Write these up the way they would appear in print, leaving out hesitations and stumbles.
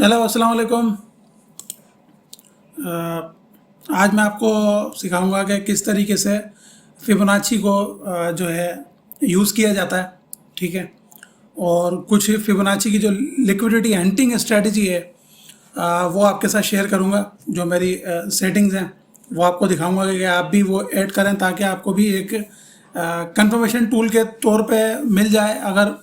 Hello अस्सलाम वालेकुम। आज मैं आपको सिखाऊंगा कि किस तरीके से फिबोनाची को जो है यूज़ किया जाता है। ठीक है, और कुछ फिबोनाची की जो लिक्विडिटी हंटिंग स्ट्रेटजी है वो आपके साथ शेयर करूंगा। जो मेरी सेटिंग्स हैं वो आपको दिखाऊंगा कि आप भी वो ऐड करें ताकि आपको भी एक कंफर्मेशन टूल के तौर पे मिल जाए। अगर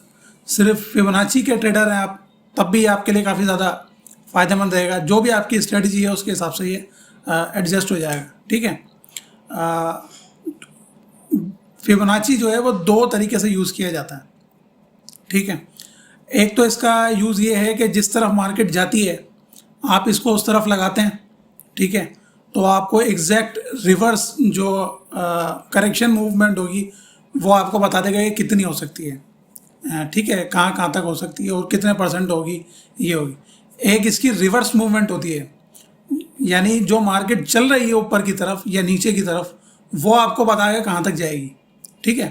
सिर्फ फिबोनाची के ट्रेडर हैं आप, तब भी आपके लिए काफ़ी ज़्यादा फ़ायदेमंद रहेगा। जो भी आपकी स्ट्रेटजी है उसके हिसाब से ये एडजस्ट हो जाएगा। ठीक है, फिबोनाची जो है वो दो तरीके से यूज़ किया जाता है। ठीक है, एक तो इसका यूज़ ये है कि जिस तरफ मार्केट जाती है आप इसको उस तरफ लगाते हैं। ठीक है, तो आपको एग्जैक्ट रिवर्स जो करेक्शन मूवमेंट होगी वो आपको बता देगा कि कितनी हो सकती है। ठीक है, कहाँ कहाँ तक हो सकती है और कितने % होगी, ये होगी। एक इसकी रिवर्स मूवमेंट होती है, यानी जो मार्केट चल रही है ऊपर की तरफ या नीचे की तरफ वो आपको बताएगा कहाँ तक जाएगी। ठीक है,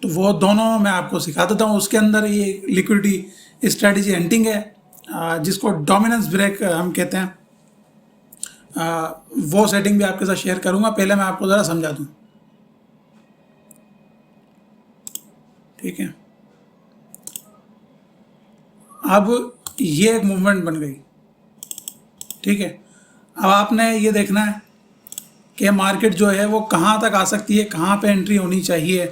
तो वो दोनों मैं आपको सिखा देता हूँ। उसके अंदर ये लिक्विडिटी स्ट्रेटजी हंटिंग है जिसको डोमिनेंस ब्रेक हम कहते हैं। वो सेटिंग भी आपके साथ शेयर करूँगा। पहले मैं आपको ज़रा समझा दूँ। ठीक है, अब ये एक मूवमेंट बन गई। ठीक है, अब आपने ये देखना है कि मार्केट जो है वो कहाँ तक आ सकती है, कहाँ पे एंट्री होनी चाहिए।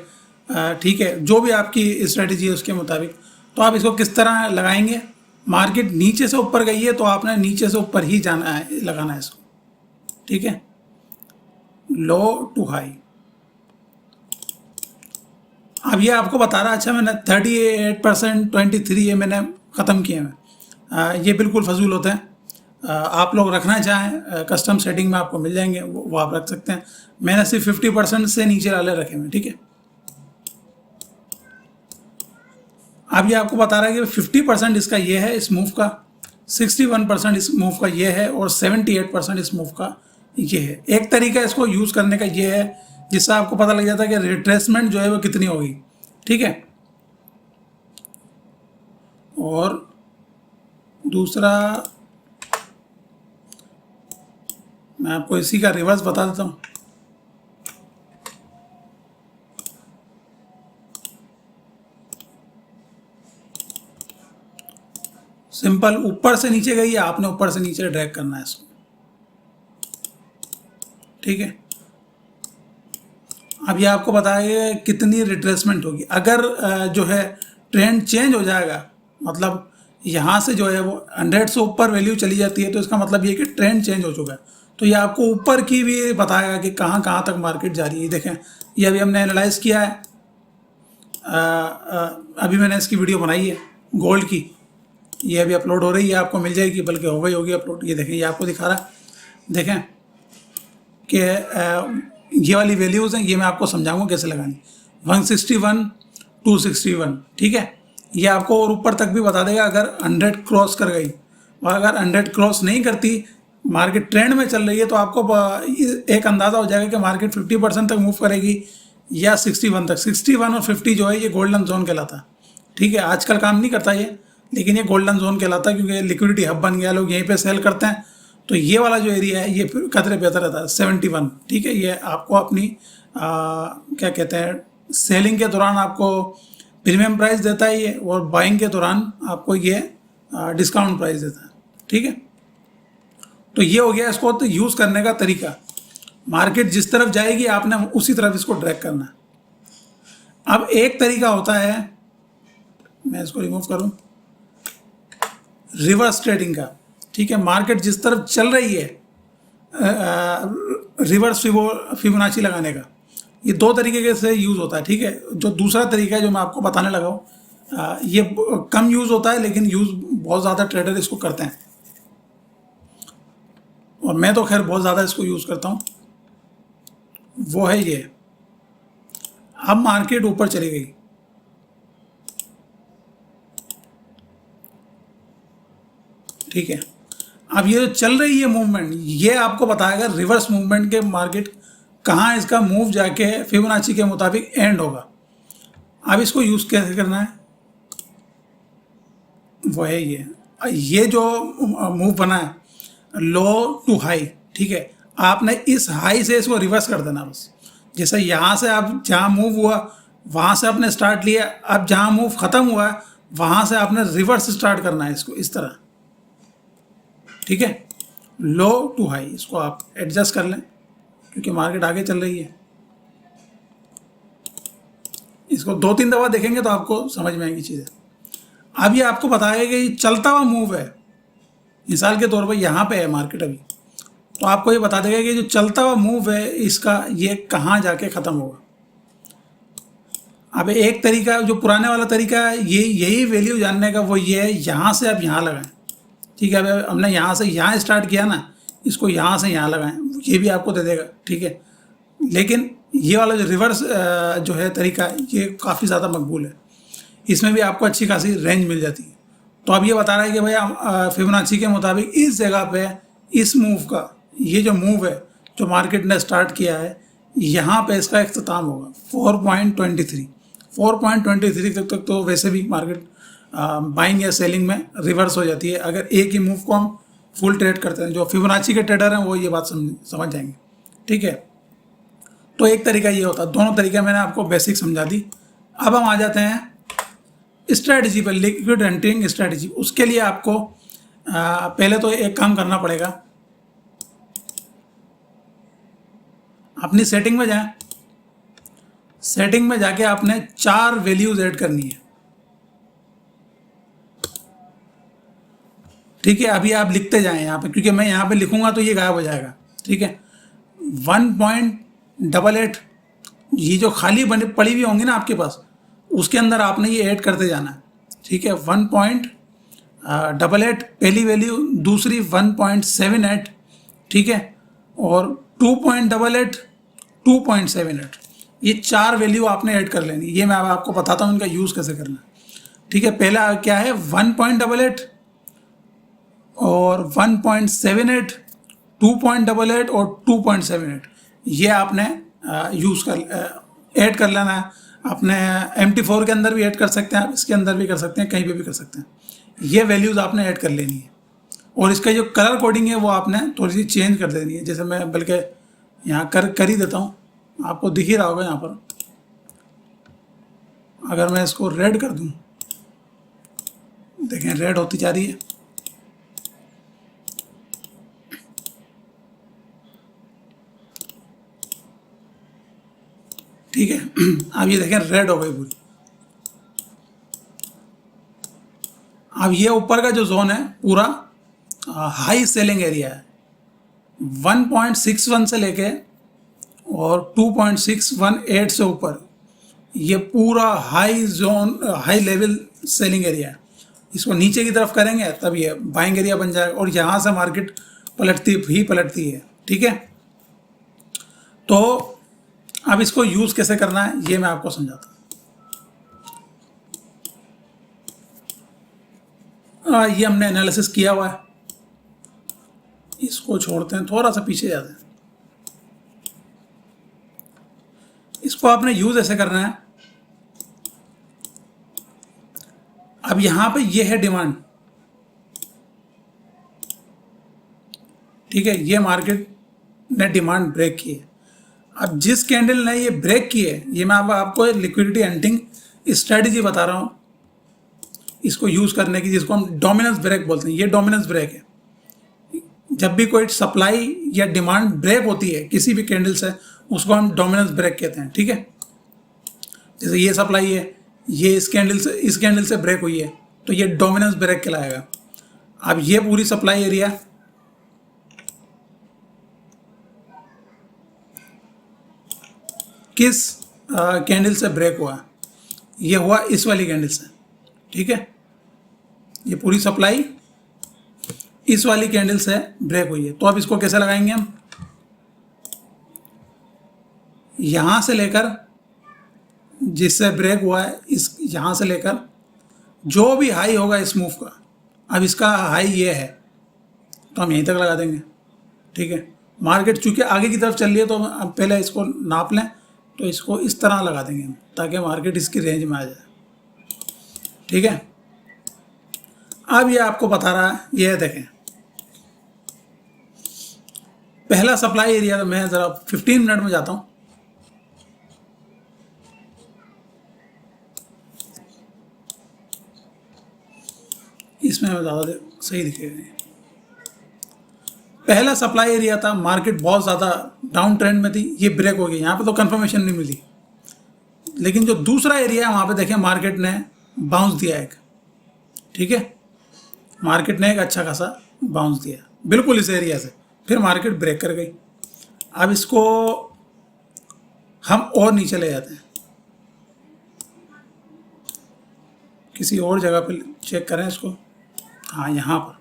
ठीक है, जो भी आपकी स्ट्रेटजी है उसके मुताबिक। तो आप इसको किस तरह लगाएंगे, मार्केट नीचे से ऊपर गई है तो आपने नीचे से ऊपर ही जाना है, लगाना है इसको। ठीक है, लो टू हाई। अब ये आपको बता रहा है, अच्छा मैंने 38%, 23 ये मैंने ख़त्म किए हैं। ये बिल्कुल फजूल होते हैं। आप लोग रखना चाहें कस्टम सेटिंग में आपको मिल जाएंगे, वो आप रख सकते हैं। मैंने सिर्फ 50% से नीचे वाले रखे हुए। ठीक है, अब ये आपको बता रहा है कि 50% इसका ये है इस मूव का, 61% इस मूव का ये है और 78% इस मूव का ये है। एक तरीका इसको यूज़ करने का ये है जिससे आपको पता लग जाता है कि रिट्रेसमेंट जो है वो कितनी होगी। ठीक है, और दूसरा मैं आपको इसी का रिवर्स बता देता हूँ। सिंपल, ऊपर से नीचे गई है, आपने ऊपर से नीचे ड्रैग करना है इसको। ठीक है, अब ये आपको बताएगा कितनी रिट्रेसमेंट होगी। अगर जो है ट्रेंड चेंज हो जाएगा, मतलब यहाँ से जो है वो 100 से ऊपर वैल्यू चली जाती है तो इसका मतलब ये कि ट्रेंड चेंज हो चुका है। तो ये आपको ऊपर की भी बताएगा कि कहाँ कहाँ तक मार्केट जा रही है। देखें, ये अभी हमने एनालाइज किया है। अभी मैंने इसकी वीडियो बनाई है गोल्ड की, ये अभी अपलोड हो रही है, आपको मिल जाएगी, बल्कि हो गई होगी अपलोड। ये देखें, ये आपको दिखा रहा है। देखें कि ये वाली वैल्यूज़ हैं, ये मैं आपको समझाऊंगा कैसे लगानी। 161, 261। ठीक है, ये आपको और ऊपर तक भी बता देगा अगर 100 क्रॉस कर गई। और अगर 100 क्रॉस नहीं करती, मार्केट ट्रेंड में चल रही है, तो आपको एक अंदाज़ा हो जाएगा कि मार्केट 50% तक मूव करेगी या 61 तक। 61 और 50 जो है ये गोल्डन जोन कहलाता है। ठीक है, आजकल काम नहीं करता ये, लेकिन ये गोल्डन जोन कहलाता है क्योंकि लिक्विडिटी हब बन गया, लोग यहीं पे सेल करते हैं। तो ये वाला जो एरिया है ये फिर कतरे बेहतर रहता है 71। ठीक है, ये आपको अपनी क्या कहते हैं, सेलिंग के दौरान आपको प्रीमियम प्राइस देता है ये, और बाइंग के दौरान आपको ये डिस्काउंट प्राइस देता है। ठीक है, तो ये हो गया इसको तो यूज़ करने का तरीका। मार्केट जिस तरफ जाएगी आपने उसी तरफ इसको ड्रैग करना है। अब एक तरीका होता है, मैं इसको रिमूव करूं, रिवर्स ट्रेडिंग का। ठीक है, मार्केट जिस तरफ चल रही है रिवर्स फिबोनाची लगाने का। ये दो तरीके से यूज़ होता है। ठीक है, जो दूसरा तरीका है जो मैं आपको बताने लगा हूँ, ये कम यूज़ होता है लेकिन यूज़ बहुत ज़्यादा ट्रेडर इसको करते हैं, और मैं तो खैर बहुत ज़्यादा इसको यूज़ करता हूँ। वो है ये, अब मार्केट ऊपर चली गई। ठीक है, अब ये जो चल रही है मूवमेंट, ये आपको बताएगा रिवर्स मूवमेंट के मार्केट कहाँ इसका मूव जाके फिबोनाची के मुताबिक एंड होगा। अब इसको यूज़ कैसे करना है, वो है ये, ये जो मूव बना है लो टू हाई, ठीक है, आपने इस हाई से इसको रिवर्स कर देना बस। जैसे यहाँ से आप जहाँ मूव हुआ वहाँ से आपने स्टार्ट लिया, अब जहाँ मूव ख़त्म हुआ है वहाँ से आपने रिवर्स स्टार्ट करना है इसको इस तरह, ठीक है, लो टू हाई। इसको आप एडजस्ट कर लें क्योंकि मार्केट आगे चल रही है। इसको 2-3 दफ़ा देखेंगे तो आपको समझ में आएगी चीज़ें। अब ये आपको बताएगा कि ये चलता हुआ मूव है, मिसाल के तौर पर यहाँ पे है मार्केट अभी, तो आपको ये बता देगा कि जो चलता हुआ मूव है इसका ये कहाँ जाके ख़त्म होगा। अब एक तरीका जो पुराने वाला तरीका है ये यही वैल्यू जानने का, वो ये है यहाँ से आप यहाँ लगाएं, ठीक है। अब हमने यहाँ से यहाँ स्टार्ट किया ना, इसको यहाँ से यहाँ लगाएं, ये भी आपको दे देगा, ठीक है। लेकिन ये वाला जो रिवर्स जो है तरीका ये काफ़ी ज़्यादा मकबूल है, इसमें भी आपको अच्छी खासी रेंज मिल जाती है। तो अब ये बता रहा है कि भैया फिबोनाची के मुताबिक इस जगह पे इस मूव का ये जो मूव है जो मार्केट ने स्टार्ट किया है यहाँ पे इसका इख्तिताम होगा 4.23 तक तो वैसे भी मार्केट बाइंग या सेलिंग में रिवर्स हो जाती है अगर एक ही मूव को हम फुल ट्रेड करते हैं। जो फिबोनाची के ट्रेडर हैं वो ये बात समझ जाएंगे, ठीक है। तो एक तरीका ये होता है, दोनों तरीके मैंने आपको बेसिक समझा दी। अब हम आ जाते हैं स्ट्रैटेजी पर, लिक्विड एंट्रिंग स्ट्रैटेजी। उसके लिए आपको पहले तो एक काम करना पड़ेगा, अपनी सेटिंग में जाएं, सेटिंग में जाके आपने 4 वैल्यूज ऐड करनी है, ठीक है। अभी आप लिखते जाएं यहाँ पे, क्योंकि मैं यहाँ पे लिखूंगा तो ये गायब हो जाएगा, ठीक है। 1.88 ये जो खाली पड़ी हुई होंगी ना आपके पास, उसके अंदर आपने ये ऐड करते जाना है, ठीक है। 1.88 पहली वैल्यू, दूसरी 1.78, ठीक है, और 2.88 2.78, ये 4 वैल्यू आपने ऐड कर लेनी। ये मैं आपको बताता हूँ इनका यूज़ कैसे करना है, ठीक है। पहला क्या है 1.88 और 1.78, 2.88 और 2.78, ये आपने ऐड कर लेना है। अपने MT4 के अंदर भी ऐड कर सकते हैं आप, इसके अंदर भी कर सकते हैं, कहीं पे भी कर सकते हैं। ये वैल्यूज़ आपने ऐड कर लेनी है और इसका जो कलर कोडिंग है वो आपने थोड़ी सी चेंज कर देनी है। जैसे मैं बल्कि यहाँ कर ही देता हूँ, आपको दिख ही रहा होगा यहाँ पर। अगर मैं इसको रेड कर दूँ, देखें रेड होती जा रही है, ठीक है। अब ये देखें रेड हो गई पूरी। अब ये ऊपर का जो जोन है पूरा हाई सेलिंग एरिया है, 1.61 से लेके और 2.618 से ऊपर ये पूरा high zone, high level selling area है। इसको नीचे की तरफ करेंगे तब ये बाइंग एरिया बन जाएगा और यहाँ से मार्केट पलटती है, ठीक है। तो अब इसको यूज़ कैसे करना है ये मैं आपको समझाता हूँ। ये हमने एनालिसिस किया हुआ है, इसको छोड़ते हैं, थोड़ा सा पीछे जाते हैं। इसको आपने यूज़ ऐसे करना है। अब यहाँ पे ये है डिमांड, ठीक है, ये मार्केट ने डिमांड ब्रेक की है। अब जिस कैंडल ने ये ब्रेक की है, ये मैं आपको लिक्विडिटी हंटिंग स्ट्रेटजी बता रहा हूँ इसको यूज़ करने की, जिसको हम डोमिनेंस ब्रेक बोलते हैं। ये डोमिनेंस ब्रेक है। जब भी कोई सप्लाई या डिमांड ब्रेक होती है किसी भी कैंडल से, उसको हम डोमिनेंस ब्रेक कहते हैं, ठीक है। जैसे ये सप्लाई है, ये इस कैंडल से ब्रेक हुई है, तो ये डोमिनेंस ब्रेक कहलाएगा। अब ये पूरी सप्लाई एरिया किस कैंडल से ब्रेक हुआ, ये हुआ इस वाली कैंडल से, ठीक है। ये पूरी सप्लाई इस वाली कैंडल से ब्रेक हुई है। तो अब इसको कैसे लगाएंगे हम, यहाँ से लेकर जिससे ब्रेक हुआ है, इस यहाँ से लेकर जो भी हाई होगा इस मूव का, अब इसका हाई ये है तो हम यहीं तक लगा देंगे, ठीक है। मार्केट चूँकि आगे की तरफ चल रही है तो अब पहले इसको नाप लें, तो इसको इस तरह लगा देंगे हम ताकि मार्केट इसकी रेंज में आ जाए, ठीक है। अब ये आपको बता रहा है, ये देखें पहला सप्लाई एरिया। तो मैं ज़रा 15 मिनट में जाता हूँ। इसमें ज़्यादा सही दिखेगा। पहला सप्लाई एरिया था, मार्केट बहुत ज़्यादा डाउन ट्रेंड में थी, ये ब्रेक हो गई। यहाँ पे तो कंफर्मेशन नहीं मिली, लेकिन जो दूसरा एरिया है वहाँ पे देखें मार्केट ने बाउंस दिया एक, ठीक है, मार्केट ने एक अच्छा खासा बाउंस दिया बिल्कुल इस एरिया से, फिर मार्केट ब्रेक कर गई। अब इसको हम और नीचे ले जाते हैं, किसी और जगह पे चेक करें इसको। हाँ, यहाँ पर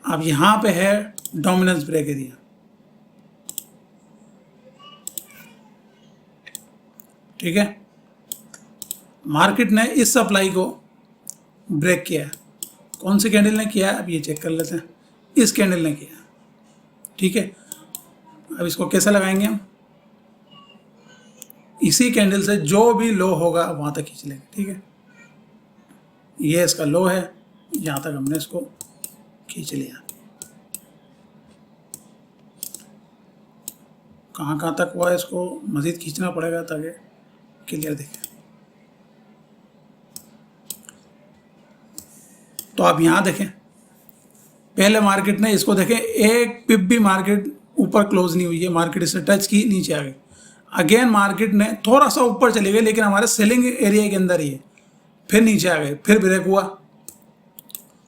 अब यहाँ पे है डोमिनेंस ब्रेक एरिया, ठीक है। मार्केट ने इस सप्लाई को ब्रेक किया है। कौन सी कैंडल ने किया है अब ये चेक कर लेते हैं। इस कैंडल ने किया, ठीक है। अब इसको कैसे लगाएंगे हम, इसी कैंडल से जो भी लो होगा वहाँ तक खींच लेंगे, ठीक है। ये इसका लो है, यहाँ तक हमने इसको खींच लिया। कहाँ कहाँ तक हुआ है इसको मज़ीद खींचना पड़ेगा ताकि क्लियर दिखे। तो आप यहाँ देखें, पहले मार्केट ने इसको देखें, एक पिप भी मार्केट ऊपर क्लोज नहीं हुई है, मार्केट इससे टच की नीचे आ गई। अगेन मार्केट ने थोड़ा सा ऊपर चली गई, लेकिन हमारे सेलिंग एरिया के अंदर ही है, फिर नीचे आ गए, फिर ब्रेक हुआ।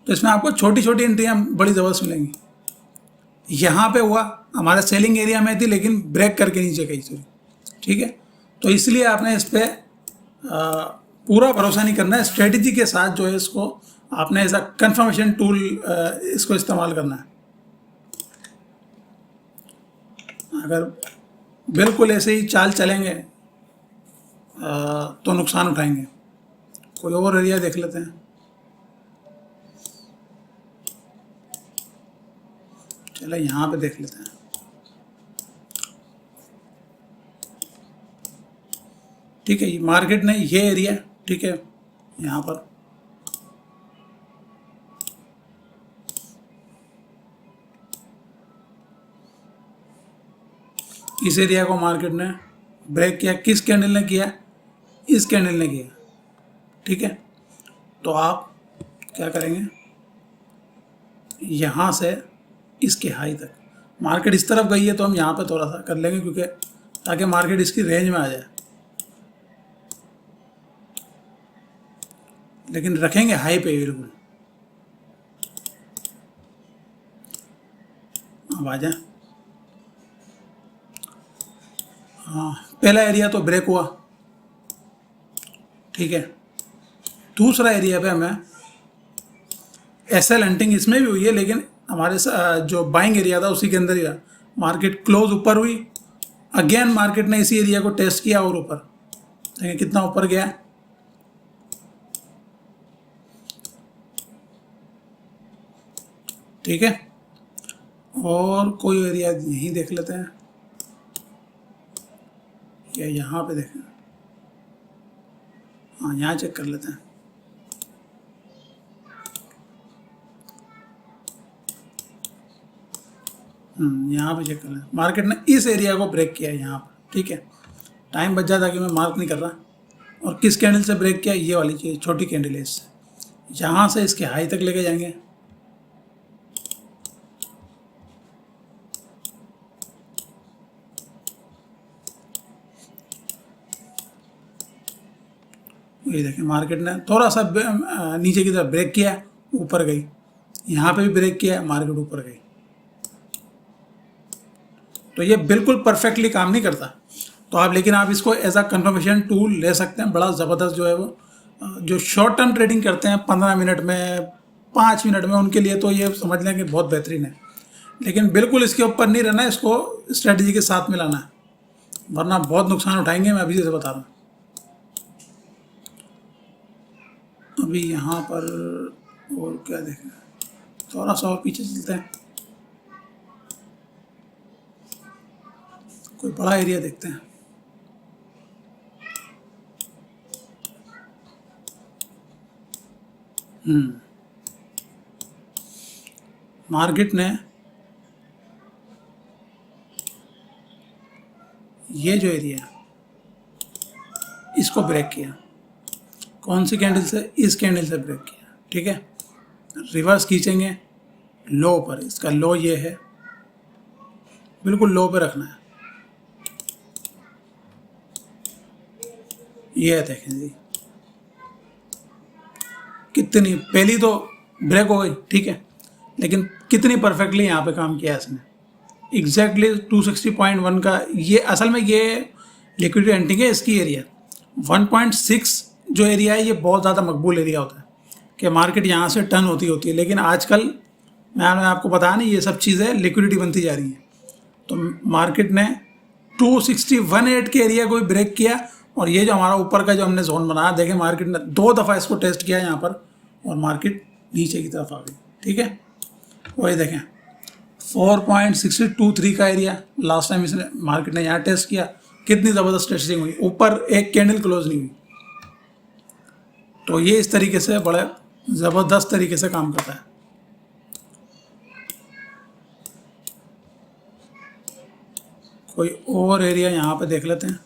तो इसमें आपको छोटी छोटी एंट्रियाँ बड़ी ज़बरदस्त मिलेंगी। यहाँ पे हुआ, हमारे सेलिंग एरिया में थी लेकिन ब्रेक करके नीचे गई थी, ठीक है। तो इसलिए आपने इस पर पूरा भरोसा नहीं करना है, स्ट्रेटजी के साथ जो है इसको आपने ऐसा कंफर्मेशन टूल इसको इस्तेमाल करना है। अगर बिल्कुल ऐसे ही चाल चलेंगे तो नुकसान उठाएंगे। कोई और एरिया देख लेते हैं। चलो यहाँ पे देख लेते हैं, ठीक है। ये मार्केट ने ये एरिया, ठीक है, यहाँ पर इस एरिया को मार्केट ने ब्रेक किया। किस कैंडल ने किया, इस कैंडल ने किया, ठीक है। तो आप क्या करेंगे, यहाँ से इसके हाई तक मार्केट इस तरफ गई है तो हम यहाँ पे थोड़ा सा कर लेंगे, क्योंकि ताकि मार्केट इसकी रेंज में आ जाए, लेकिन रखेंगे हाई पे बिल्कुल। अब आ जाए। हाँ, पहला एरिया तो ब्रेक हुआ, ठीक है। दूसरा एरिया पे हमें एसएल हंटिंग इसमें भी हुई है, लेकिन हमारे जो बाइंग एरिया था उसी के अंदर ही रहा। मार्केट क्लोज ऊपर हुई, अगेन मार्केट ने इसी एरिया को टेस्ट किया और ऊपर देखिए कितना ऊपर गया, ठीक है। और कोई एरिया यहीं देख लेते हैं, या यहाँ पे देखें। हाँ, यहाँ चेक कर लेते हैं। यहाँ पे चेक कर लें, मार्केट ने इस एरिया को ब्रेक किया है यहाँ पर, ठीक है। टाइम बच जाता कि मैं मार्क नहीं कर रहा। और किस कैंडल से ब्रेक किया, ये वाली चीज़ छोटी कैंडल है, इससे यहाँ से इसके हाई तक लेके जाएंगे। ये देखें, मार्केट ने थोड़ा सा नीचे की तरफ ब्रेक किया, ऊपर गई। यहाँ पे भी ब्रेक किया, मार्केट ऊपर गई। तो ये बिल्कुल परफेक्टली काम नहीं करता। तो आप, लेकिन आप इसको एज अ कंफर्मेशन टूल ले सकते हैं। बड़ा ज़बरदस्त जो है वो, जो शॉर्ट टर्म ट्रेडिंग करते हैं 15 मिनट में, 5 मिनट में, उनके लिए तो ये समझ लें कि बहुत बेहतरीन है। लेकिन बिल्कुल इसके ऊपर नहीं रहना है, इसको स्ट्रेटजी के साथ मिलाना है, वरना बहुत नुकसान उठाएंगे। मैं अभी से बता रहा हूँ। अभी यहाँ पर और क्या देखें, थोड़ा सा और पीछे चलते हैं, कोई बड़ा एरिया देखते हैं। मार्केट ने ये जो एरिया इसको ब्रेक किया, कौन सी कैंडल से? इस कैंडल से ब्रेक किया, ठीक है। रिवर्स खींचेंगे लो पर, इसका लो ये है, बिल्कुल लो पे रखना है। ये देखें जी, कितनी पहली तो ब्रेक हो गई, ठीक है, लेकिन कितनी परफेक्टली यहाँ पे काम किया इसने। एग्जैक्टली 260.1 का ये असल में ये लिक्विडिटी हंटिंग है। इसकी एरिया 1.6 जो एरिया है ये बहुत ज़्यादा मकबूल एरिया होता है कि मार्केट यहाँ से टर्न होती है, लेकिन आजकल मैंने आपको बताया नहीं, ये सब चीज़ें लिक्विडिटी बनती जा रही हैं। तो मार्केट ने 261.8 के एरिया को ब्रेक किया, और ये जो हमारा ऊपर का जो हमने जोन बनाया, देखें मार्केट ने 2 दफ़ा इसको टेस्ट किया यहाँ पर, और मार्केट नीचे की तरफ आ गई, ठीक है। वही देखें 4.623 का एरिया लास्ट टाइम इसने मार्केट ने यहाँ टेस्ट किया, कितनी ज़बरदस्त टेस्टिंग हुई, ऊपर एक कैंडल क्लोज नहीं हुई। तो ये इस तरीके से बड़े ज़बरदस्त तरीके से काम करता है। कोई और एरिया यहाँ पे देख लेते हैं।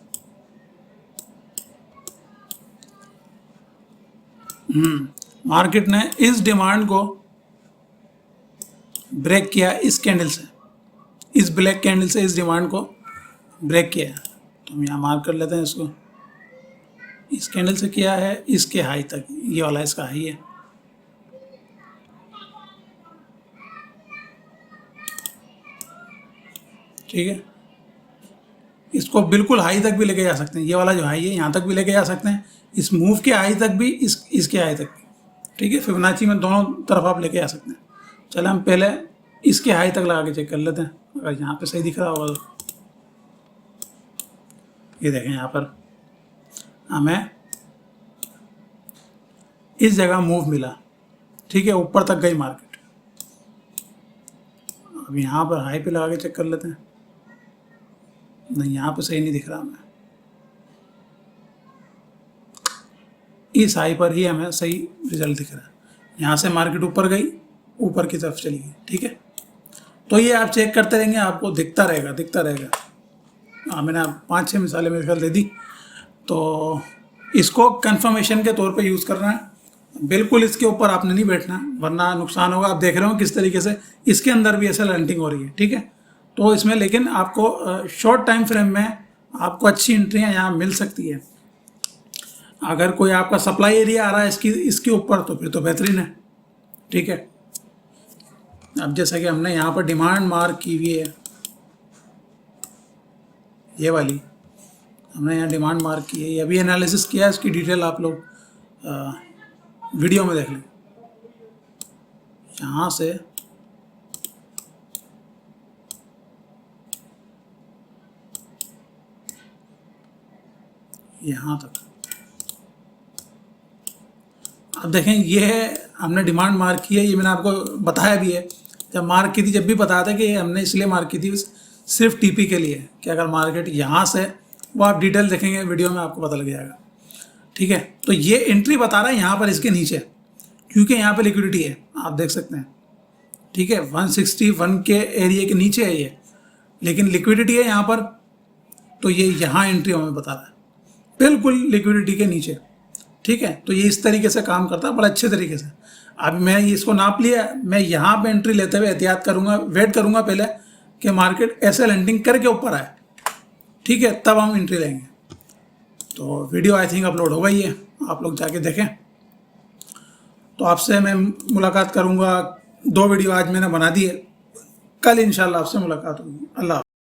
मार्केट ने इस डिमांड को ब्रेक किया, इस कैंडल से, इस ब्लैक कैंडल से इस डिमांड को ब्रेक किया। तो हम यहाँ मार्क कर लेते हैं इसको। इस कैंडल से किया है इसके हाई तक, ये वाला इसका हाई है, ठीक है। इसको बिल्कुल हाई तक भी लेके जा सकते हैं, ये वाला जो हाई है यहाँ तक भी लेके जा सकते हैं, इस मूव के हाई तक भी, इसके हाई तक भी, ठीक है। फिबोनाची में दोनों तरफ आप लेके जा सकते हैं। चलो हम पहले इसके हाई तक लगा के चेक कर लेते हैं, अगर यहाँ पे सही दिख रहा होगा तो। ये देखें यहाँ पर हमें इस जगह मूव मिला, ठीक है, ऊपर तक गई मार्केट। अब यहाँ पर हाई पे लगा के चेक कर लेते हैं। नहीं, यहाँ पे सही नहीं दिख रहा हमें, इस हाई पर ही हमें सही रिजल्ट दिख रहा है। यहाँ से मार्केट ऊपर गई, ऊपर की तरफ चली गई, ठीक है। तो ये आप चेक करते रहेंगे, आपको दिखता रहेगा। हाँ, मैंने 5-6 मिसालें मेरे ख्याल दे दी। तो इसको कंफर्मेशन के तौर पे यूज़ करना है, बिल्कुल इसके ऊपर आपने नहीं बैठना, वरना नुकसान होगा। आप देख रहे हो किस तरीके से इसके अंदर भी ऐसे लंटिंग हो रही है, ठीक है। तो इसमें लेकिन आपको शॉर्ट टाइम फ्रेम में आपको अच्छी एंट्रियाँ यहाँ मिल सकती है। अगर कोई आपका सप्लाई एरिया आ रहा है इसके ऊपर, तो फिर तो बेहतरीन है, ठीक है। अब जैसा कि हमने यहाँ पर डिमांड मार्क की हुई है, ये वाली हमने यहाँ डिमांड मार्क की है, ये अभी एनालिसिस किया है, इसकी डिटेल आप लोग वीडियो में देख लें। यहाँ से यहाँ तक अब देखें, ये है हमने डिमांड मार्क की है। ये मैंने आपको बताया भी है, जब मार्क की थी, जब भी बताया था कि हमने इसलिए मार्क की थी सिर्फ टीपी के लिए, कि अगर मार्केट यहाँ से, वो आप डिटेल देखेंगे वीडियो में आपको पता लग जाएगा, ठीक है। तो ये एंट्री बता रहा है यहाँ पर इसके नीचे, क्योंकि यहाँ पे लिक्विडिटी है, आप देख सकते हैं, ठीक है। 161 के एरिया के नीचे है ये, लेकिन लिक्विडिटी है यहाँ पर, तो ये यहाँ एंट्री हमें बता रहा है, बिल्कुल लिक्विडिटी के नीचे, ठीक है। तो ये इस तरीके से काम करता है, बड़ा अच्छे तरीके से। अब मैं इसको नाप लिया, मैं यहाँ पे एंट्री लेते हुए एहतियात करूँगा, वेट करूँगा पहले कि मार्केट ऐसे लैंडिंग करके ऊपर आए, ठीक है, तब हम एंट्री लेंगे। तो वीडियो आई थिंक अपलोड हो गई है, आप लोग जाके देखें। तो आपसे मैं मुलाकात करूँगा, 2 वीडियो आज मैंने बना दी है, कल इंशाल्लाह आपसे मुलाकात होगी। अल्लाह हाफ़िज़।